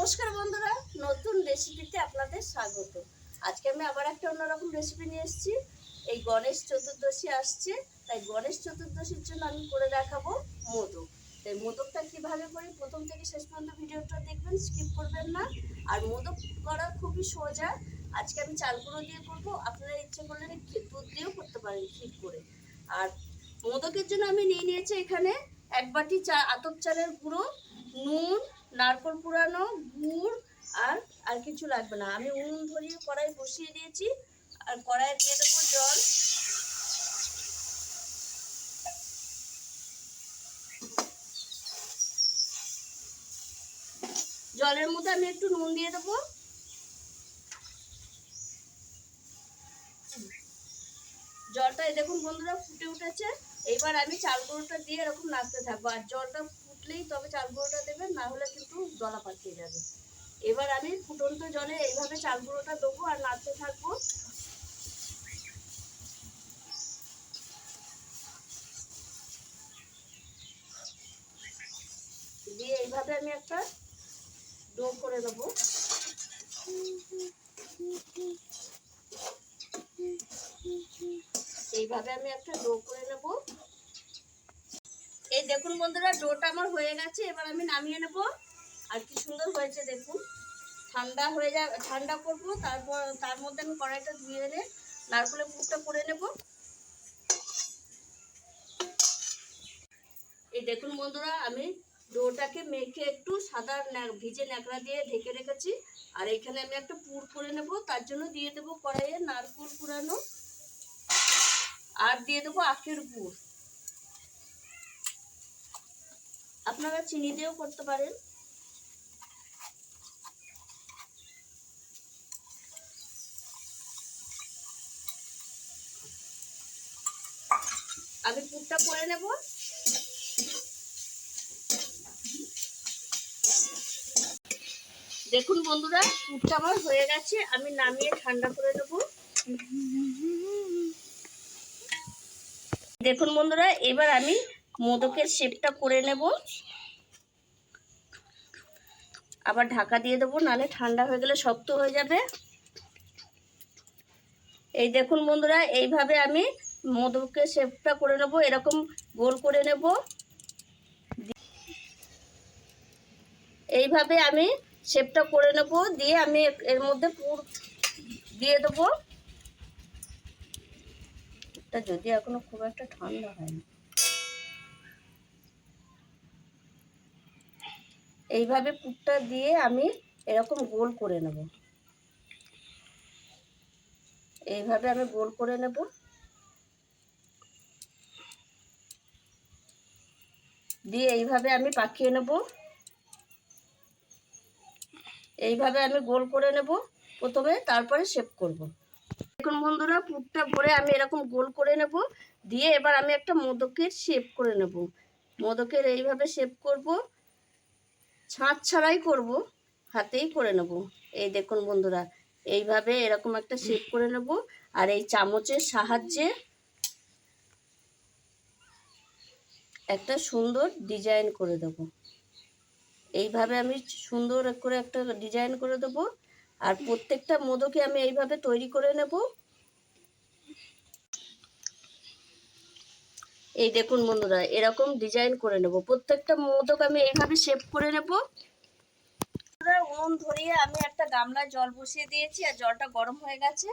নমস্কার বন্ধুরা, নতুন রেসিপিতে আপনাদের স্বাগত। আজকে আমি আবার একটা অন্যরকম রেসিপি নিয়ে এসেছি। এই গণেশ চতুর্দশী আসছে, তাই গণেশ চতুর্দশীর জন্য আমি করে দেখাবো মোদক। তাই মোদকটা কীভাবে করি প্রথম থেকে শেষ পর্যন্ত ভিডিওটা দেখবেন, স্কিপ করবেন না। আর মোদক করা খুবই সোজা। আজকে আমি চাল গুঁড়ো দিয়ে করবো, আপনারা ইচ্ছে করলে দুধ দিয়েও করতে পারেন ক্ষীর করে। আর মোদকের জন্য আমি নিয়ে নিয়েছি এখানে 1 বাটি আতপ চালের গুঁড়ো, নুন, নারকেল কুড়ানো, গুড় আর কিছু লাগবে না। আমি উনুন ধরিয়ে কড়াই বসিয়ে দিয়েছি, আর কড়াইয়ে দিয়ে দেবো জল। জলের মধ্যে আমি একটু নুন দিয়ে দেবো। জলটা দেখুন বন্ধুরা ফুটে উঠেছে। এবার আমি চাল গুঁড়োটা দিয়ে এরকম নাড়তে থাকবো, আর জলটা ফুটলেই তবে চাল গুঁড়োটা দেবেন, না হলে কিন্তু দলা পাকিয়ে যাবে। এবার আমি ফুটন্ত জলে এইভাবে চাল গুঁড়োটা দেবো আর নাড়তে থাকবো। দিয়ে এইভাবে আমি একটা ডো করে নেবো। এইভাবে আমি একটা ডো করে নেব। এই দেখুন বন্ধুরা, ডোটা আমার হয়ে গেছে। এবার আমি নামিয়ে নেব। আর কি সুন্দর হয়েছে দেখুন। ঠান্ডা হয়ে যাবে, ঠান্ডা করবো, তারপর তার মধ্যে আমি কড়াইটা ধুয়ে এনে নারকেলের পুরটা করে নেব। এই দেখুন বন্ধুরা, আমি ডোটাকে মেখে একটু সাদা ভিজে ন্যাকড়া দিয়ে ঢেকে রেখেছি। আর এখানে আমি একটা পুর করে নেব। তার জন্য দিয়ে দেবো কড়াইয়ে নারকেল কুড়ানো, আর দিয়ে দেবো আখের গুড়। আপনারা চিনি দিয়েও করতে পারেন। আমি পুরটা করে নেব। দেখুন বন্ধুরা, পুরটা আমার হয়ে গেছে। আমি নামিয়ে ঠান্ডা করে নেব। দেখুন বন্ধুরা, এবার আমি মোদকের শেপটা করে নেব। আবার ঢাকা দিয়ে দেবো, নালে ঠান্ডা হয়ে গেলে শক্ত হয়ে যাবে। এই দেখুন বন্ধুরা, এইভাবে আমি মোদকের শেপটা করে নেব, এরকম গোল করে নেব। এইভাবে আমি শেপটা করে নেব, দিয়ে আমি এর মধ্যে পুর দিয়ে দেবো। এটা যদি এখনো খুব একটা ঠান্ডা হয়নি। এইভাবে পুরটা দিয়ে আমি এরকম গোল করে নেব। এইভাবে আমি গোল করে নেব। দিয়ে এইভাবে আমি পাকিয়ে নেব। এইভাবে আমি গোল করে নেব প্রথমে, তারপরে শেপ করব। দেখুন বন্ধুরা, পুরটা ভরে আমি এরকম গোল করে নেব। দিয়ে এবার আমি একটা মোদকের শেপ করে নেব। মোদকের এইভাবে শেপ করব, ছাঁচ ছাড়াই করব, হাতেই করে নেব। এই দেখুন বন্ধুরা, এইভাবে এরকম একটা শেপ করে নেব। আর এই চামচের সাহায্যে একটা সুন্দর ডিজাইন করে দেব। এইভাবে আমি সুন্দর করে একটা ডিজাইন করে দেব। আর প্রত্যেকটা মোদকে আমি এইভাবে তৈরি করে নেব। এই দেখুন বন্ধুরা, এরকম ডিজাইন করে নেব। প্রত্যেকটা মোদক আমি এইভাবে শেপ করে নেব। উনুন ধরিয়ে আমি একটা গামলায় জল বসিয়ে দিয়েছি, আর জলটা গরম হয়ে গেছে।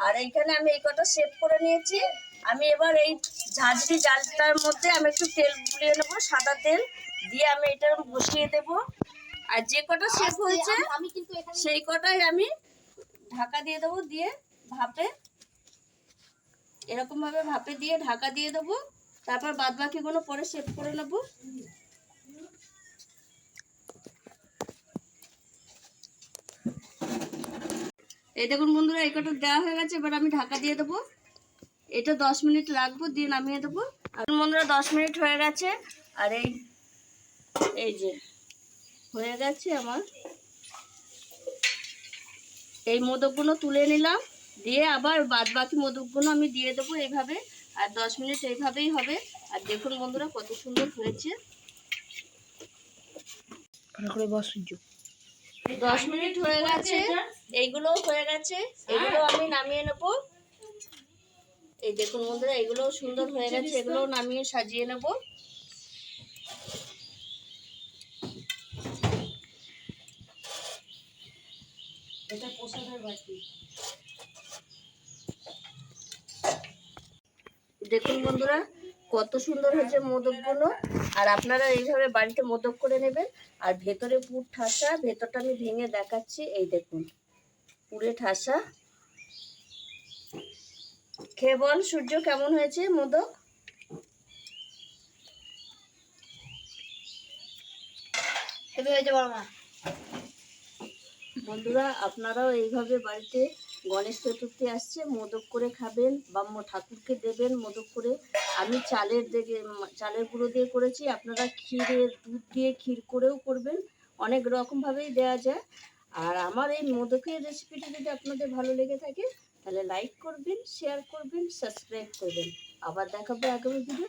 আর এইখানে আমি এই কটা শেপ করে নিয়েছি। আমি এবার এই ঝাঁঝরি জালটার মধ্যে আমি একটু তেল বুলিয়ে নেবো, সাদা তেল দিয়ে আমি এটা বসিয়ে দেব। আর যে কটা শেপ হয়েছে সেই কটাই আমি ঢাকা দিয়ে দেবো। দিয়ে ভাপে এরকম ভাবে ভাপে দিয়ে ঢাকা দিয়ে দেবো। তারপর বাদ বাকিগুলো পরে শেপ করে নেব। এই দেখুন বন্ধুরা, এই কটা দেওয়া হয়ে গেছে। এবার আমি ঢাকা দিয়ে দেবো। এটা 10 মিনিট রাখবো, দিয়ে নামিয়ে দেবো। আর বন্ধুরা 10 মিনিট হয়ে গেছে। আর এই যে হয়ে গেছে আমার। এই মোদকগুলো তুলে নিলাম, দিয়ে আবার বাদ বাকি মোদকগুলো আমি দিয়ে দেবো এইভাবে। আর 10 মিনিট এইভাবেই হবে। আর দেখুন বন্ধুরা, কত সুন্দর হয়েছে। 10 মিনিট হয়ে গেছে, এইগুলো হয়ে গেছে, এগুলো আমি নামিয়ে নেব। এই দেখুন বন্ধুরা, এগুলো সুন্দর হয়ে গেছে, এগুলো নামিয়ে সাজিয়ে নেব। এটা প্রসাদের বাটি। দেখুন বন্ধুরা, কত সুন্দর হয়েছে মোদকগুলো। আর আপনারা এইভাবে বাড়িতে মোদক করে নেবেন। আর ভেতরে পুর ঠাসা, ভেতরটা আমি ভেঙে দেখাচ্ছি। এই দেখুন, পুরে ঠাসা। খেয়ে বল সূর্য, কেমন হয়েছে মোদক? হেভি হয়েছে বড় মা। বন্ধুরা, আপনারাও এইভাবে বাড়িতে গণেশ চতুর্থী আসছে, মোদক করে খাবেন বা ঠাকুরকে দেবেন মোদক করে। আমি চালের গুঁড়ো দিয়ে করেছি, আপনারা দুধ দিয়ে ক্ষীর করেও করবেন, অনেক রকমভাবেই দেওয়া যায়। আর আমার এই মোদকের রেসিপিটা যদি আপনাদের ভালো লেগে থাকে, তাহলে লাইক করবেন, শেয়ার করবেন, সাবস্ক্রাইব করবেন। আবার দেখাবো আগামী ভিডিও।